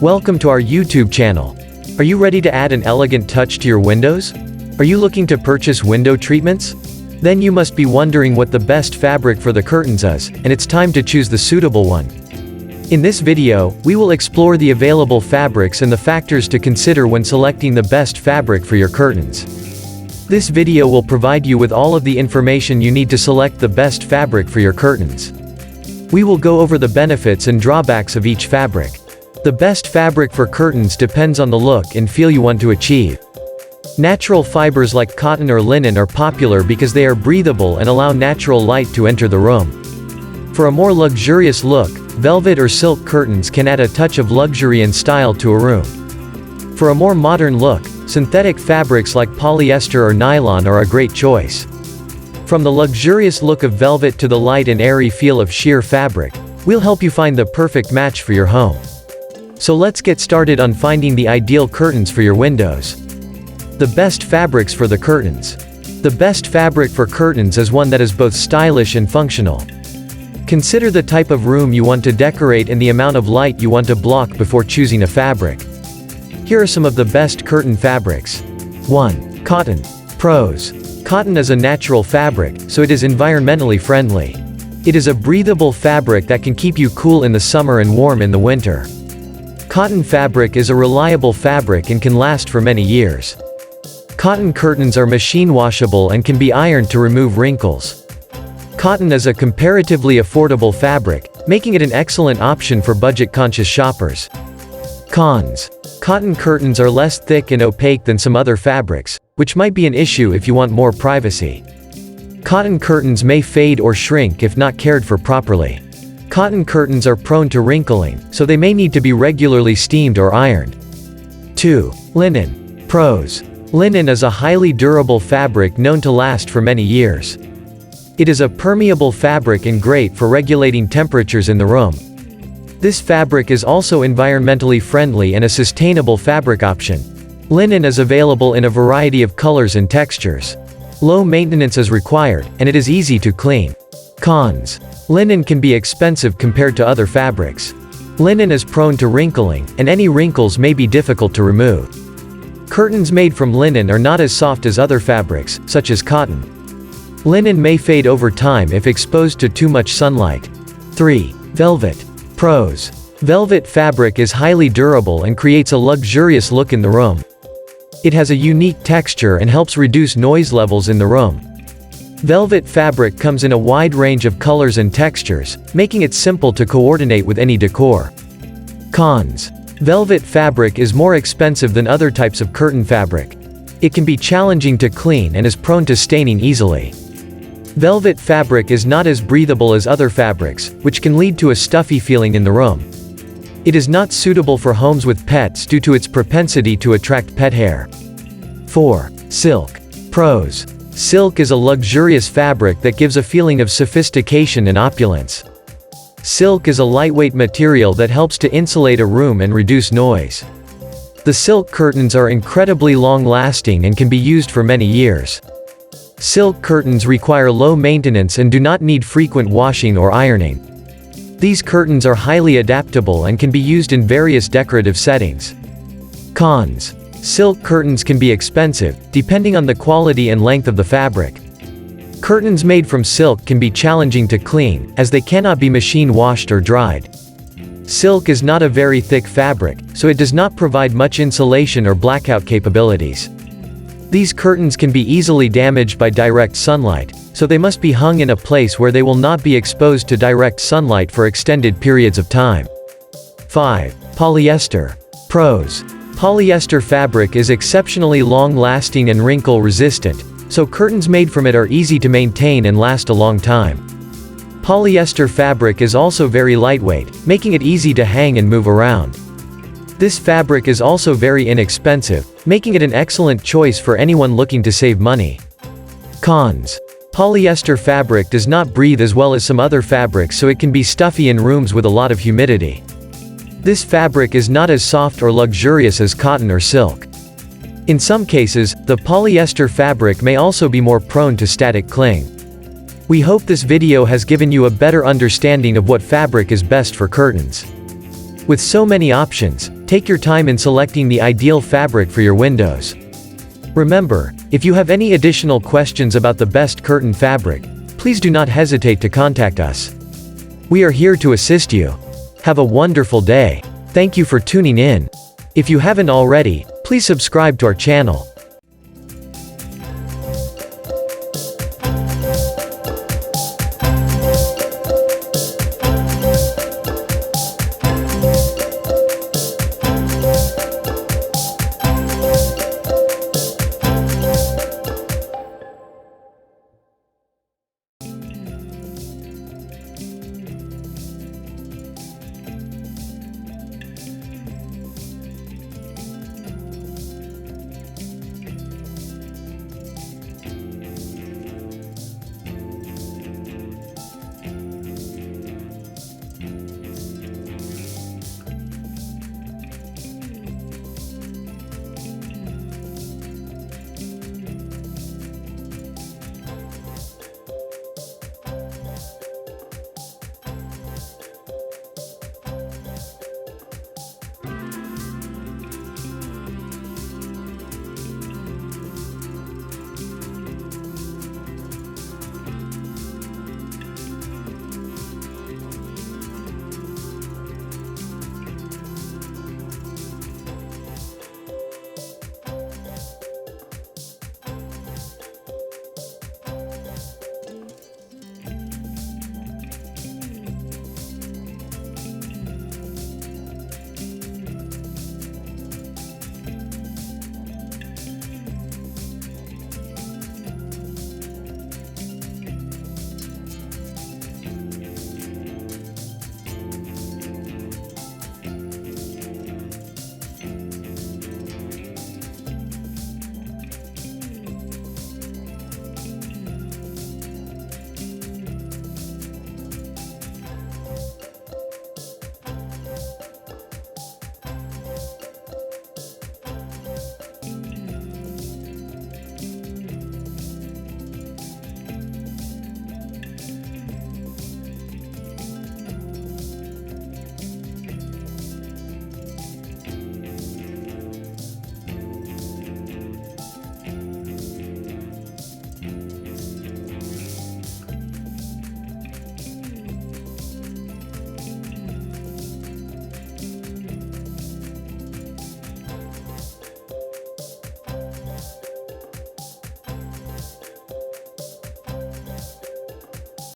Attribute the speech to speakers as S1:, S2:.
S1: Welcome to our YouTube channel. Are you ready to add an elegant touch to your windows? Are you looking to purchase window treatments? Then you must be wondering what the best fabric for the curtains is, and it's time to choose the suitable one. In this video, we will explore the available fabrics and the factors to consider when selecting the best fabric for your curtains. This video will provide you with all of the information you need to select the best fabric for your curtains. We will go over the benefits and drawbacks of each fabric. The best fabric for curtains depends on the look and feel you want to achieve. Natural fibers like cotton or linen are popular because they are breathable and allow natural light to enter the room. For a more luxurious look, velvet or silk curtains can add a touch of luxury and style to a room. For a more modern look, synthetic fabrics like polyester or nylon are a great choice. From the luxurious look of velvet to the light and airy feel of sheer fabric, we'll help you find the perfect match for your home. So let's get started on finding the ideal curtains for your windows. The best fabrics for the curtains. The best fabric for curtains is one that is both stylish and functional. Consider the type of room you want to decorate and the amount of light you want to block before choosing a fabric. Here are some of the best curtain fabrics. 1. Cotton. Pros. Cotton is a natural fabric, so it is environmentally friendly. It is a breathable fabric that can keep you cool in the summer and warm in the winter. Cotton fabric is a reliable fabric and can last for many years. Cotton curtains are machine washable and can be ironed to remove wrinkles. Cotton is a comparatively affordable fabric, making it an excellent option for budget-conscious shoppers. Cons. Cotton curtains are less thick and opaque than some other fabrics, which might be an issue if you want more privacy. Cotton curtains may fade or shrink if not cared for properly. Cotton curtains are prone to wrinkling, so they may need to be regularly steamed or ironed. 2. Linen. Pros. Linen is a highly durable fabric known to last for many years. It is a permeable fabric and great for regulating temperatures in the room. This fabric is also environmentally friendly and a sustainable fabric option. Linen is available in a variety of colors and textures. Low maintenance is required, and it is easy to clean. Cons. Linen can be expensive compared to other fabrics. Linen is prone to wrinkling, and any wrinkles may be difficult to remove. Curtains made from linen are not as soft as other fabrics, such as cotton. Linen may fade over time if exposed to too much sunlight. 3. Velvet. Pros. Velvet fabric is highly durable and creates a luxurious look in the room. It has a unique texture and helps reduce noise levels in the room. Velvet fabric comes in a wide range of colors and textures, making it simple to coordinate with any decor. Cons. Velvet fabric is more expensive than other types of curtain fabric. It can be challenging to clean and is prone to staining easily. Velvet fabric is not as breathable as other fabrics, which can lead to a stuffy feeling in the room. It is not suitable for homes with pets due to its propensity to attract pet hair. 4. Silk. Pros. Silk is a luxurious fabric that gives a feeling of sophistication and opulence. Silk is a lightweight material that helps to insulate a room and reduce noise. The silk curtains are incredibly long-lasting and can be used for many years. Silk curtains require low maintenance and do not need frequent washing or ironing. These curtains are highly adaptable and can be used in various decorative settings. Cons. Silk curtains can be expensive, depending on the quality and length of the fabric. Curtains made from silk can be challenging to clean, as they cannot be machine washed or dried. Silk is not a very thick fabric, so it does not provide much insulation or blackout capabilities. These curtains can be easily damaged by direct sunlight, so they must be hung in a place where they will not be exposed to direct sunlight for extended periods of time. 5. Polyester. Pros. Polyester fabric is exceptionally long-lasting and wrinkle-resistant, so curtains made from it are easy to maintain and last a long time. Polyester fabric is also very lightweight, making it easy to hang and move around. This fabric is also very inexpensive, making it an excellent choice for anyone looking to save money. Cons. Polyester fabric does not breathe as well as some other fabrics, so it can be stuffy in rooms with a lot of humidity. This fabric is not as soft or luxurious as cotton or silk. In some cases, the polyester fabric may also be more prone to static cling. We hope this video has given you a better understanding of what fabric is best for curtains. With so many options, take your time in selecting the ideal fabric for your windows. Remember, if you have any additional questions about the best curtain fabric, please do not hesitate to contact us. We are here to assist you. Have a wonderful day. Thank you for tuning in. If you haven't already, please subscribe to our channel.